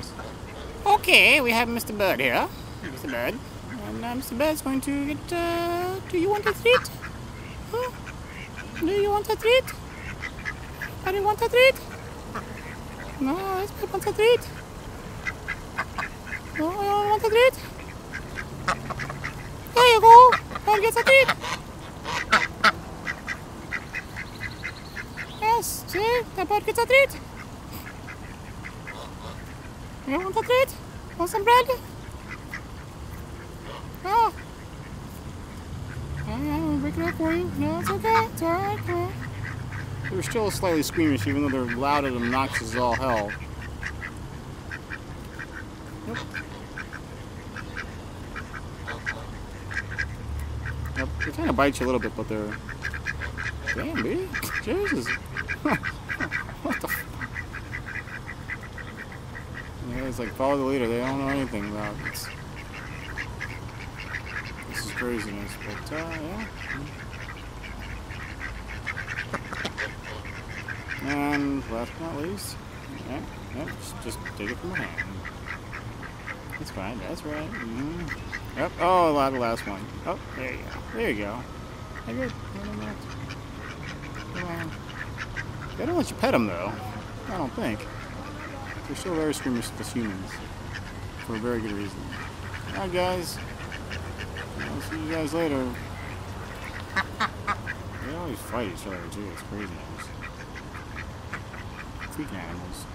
nice. Okay, we have Mr. Bird here. Mr. Bird. And Mr. Bird's going to get, do you want a treat? Huh? Do you want a treat? Do you want a treat? No, this bird wants a treat. No, you don't want a treat? There you go. Bird gets a treat. Yes, see? The bird gets a treat. You want a treat? Want some bread? Oh. I'll break it up for you. No, it's okay. It's alright. They're still slightly squeamish, even though they're loud and obnoxious as all hell. Yep. Yep. They kind of bite you a little bit, but they're... Damn, dude. Jesus. What the f... Yeah, it's like follow the leader. They don't know anything about this. This is craziness, but yeah. And last but not least, just take it from my hand. That's fine. That's right. Yep. Oh, the last one. Oh, there you go. There you go. Hey, good. Come on. They don't let you pet them though. I don't think. They're still very squeamish as humans, for a very good reason. Alright guys, I'll see you guys later. They always fight each other too, it's crazy. Freaking animals.